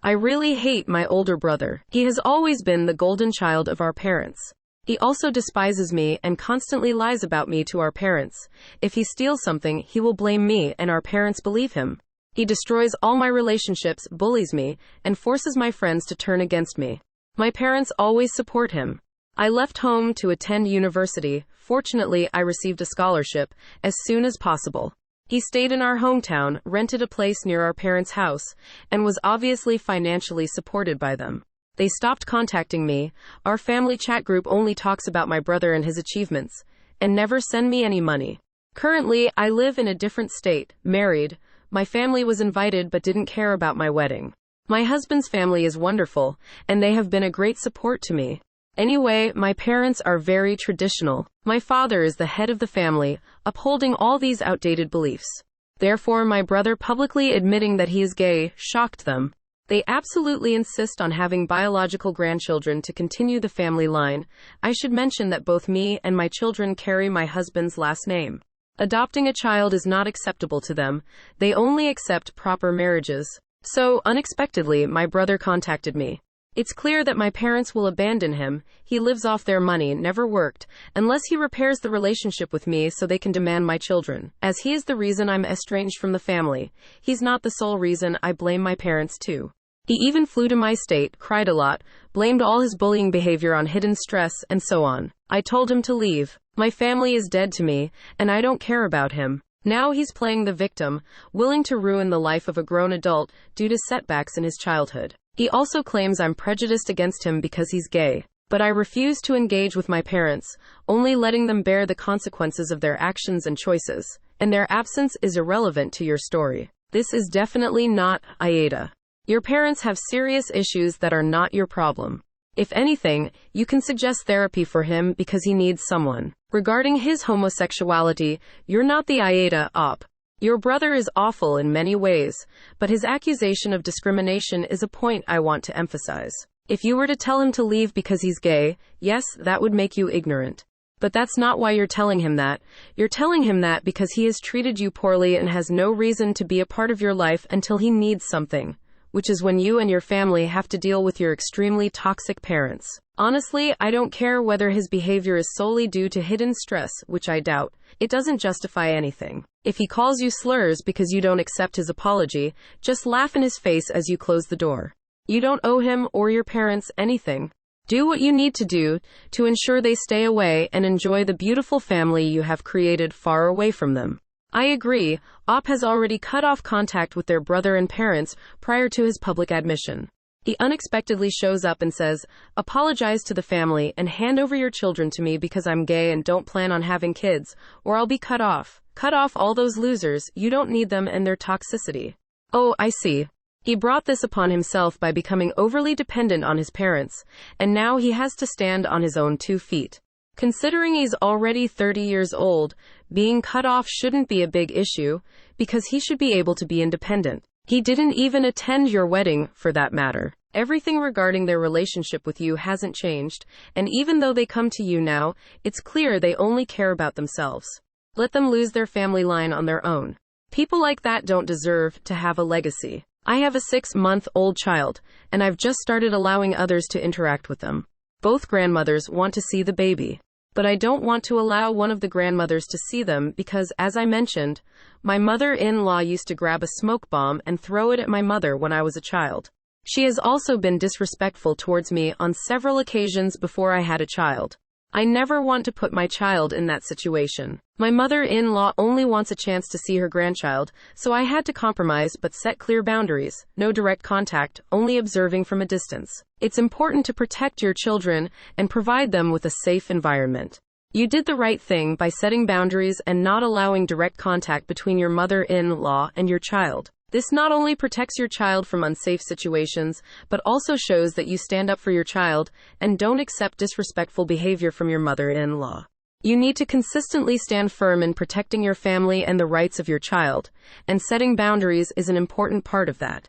I really hate my older brother. He has always been the golden child of our parents. He also despises me and constantly lies about me to our parents. If he steals something, he will blame me, and our parents believe him. He destroys all my relationships, bullies me, and forces my friends to turn against me. My parents always support him. I left home to attend university. Fortunately, I received a scholarship as soon as possible. He stayed in our hometown, rented a place near our parents' house, and was obviously financially supported by them. They stopped contacting me. Our family chat group only talks about my brother and his achievements, and never send me any money. Currently, I live in a different state, married. My family was invited but didn't care about my wedding. My husband's family is wonderful, and they have been a great support to me. Anyway, my parents are very traditional. My father is the head of the family, upholding all these outdated beliefs. Therefore, my brother publicly admitting that he is gay shocked them. They absolutely insist on having biological grandchildren to continue the family line. I should mention that both me and my children carry my husband's last name. Adopting a child is not acceptable to them. They only accept proper marriages. So, unexpectedly, my brother contacted me. It's clear that my parents will abandon him. He lives off their money, never worked, unless he repairs the relationship with me so they can demand my children. As he is the reason I'm estranged from the family, he's not the sole reason. I blame my parents too. He even flew to my state, cried a lot, blamed all his bullying behavior on hidden stress, and so on. I told him to leave. My family is dead to me, and I don't care about him. Now he's playing the victim, willing to ruin the life of a grown adult due to setbacks in his childhood. He also claims I'm prejudiced against him because he's gay. But I refuse to engage with my parents, only letting them bear the consequences of their actions and choices. And their absence is irrelevant to your story. This is definitely not Aida. Your parents have serious issues that are not your problem. If anything, you can suggest therapy for him because he needs someone. Regarding his homosexuality, you're not the Aida op. Your brother is awful in many ways, but his accusation of discrimination is a point I want to emphasize. If you were to tell him to leave because he's gay, yes, that would make you ignorant. But that's not why you're telling him that. You're telling him that because he has treated you poorly and has no reason to be a part of your life until he needs something, which is when you and your family have to deal with your extremely toxic parents. Honestly, I don't care whether his behavior is solely due to hidden stress, which I doubt. It doesn't justify anything. If he calls you slurs because you don't accept his apology, just laugh in his face as you close the door. You don't owe him or your parents anything. Do what you need to do to ensure they stay away and enjoy the beautiful family you have created far away from them. I agree, Op has already cut off contact with their brother and parents prior to his public admission. He unexpectedly shows up and says, "Apologize to the family and hand over your children to me because I'm gay and don't plan on having kids, or I'll be cut off." Cut off all those losers. You don't need them and their toxicity. Oh, I see. He brought this upon himself by becoming overly dependent on his parents, and now he has to stand on his own 2 feet. Considering he's already 30 years old, being cut off shouldn't be a big issue, because he should be able to be independent. He didn't even attend your wedding, for that matter. Everything regarding their relationship with you hasn't changed, and even though they come to you now, it's clear they only care about themselves. Let them lose their family line on their own. People like that don't deserve to have a legacy. I have a 6-month-old child, and I've just started allowing others to interact with them. Both grandmothers want to see the baby. But I don't want to allow one of the grandmothers to see them because, as I mentioned, my mother-in-law used to grab a smoke bomb and throw it at my mother when I was a child. She has also been disrespectful towards me on several occasions before I had a child. I never want to put my child in that situation. My mother-in-law only wants a chance to see her grandchild, so I had to compromise but set clear boundaries. No direct contact, only observing from a distance. It's important to protect your children and provide them with a safe environment. You did the right thing by setting boundaries and not allowing direct contact between your mother-in-law and your child. This not only protects your child from unsafe situations, but also shows that you stand up for your child and don't accept disrespectful behavior from your mother-in-law. You need to consistently stand firm in protecting your family and the rights of your child, and setting boundaries is an important part of that.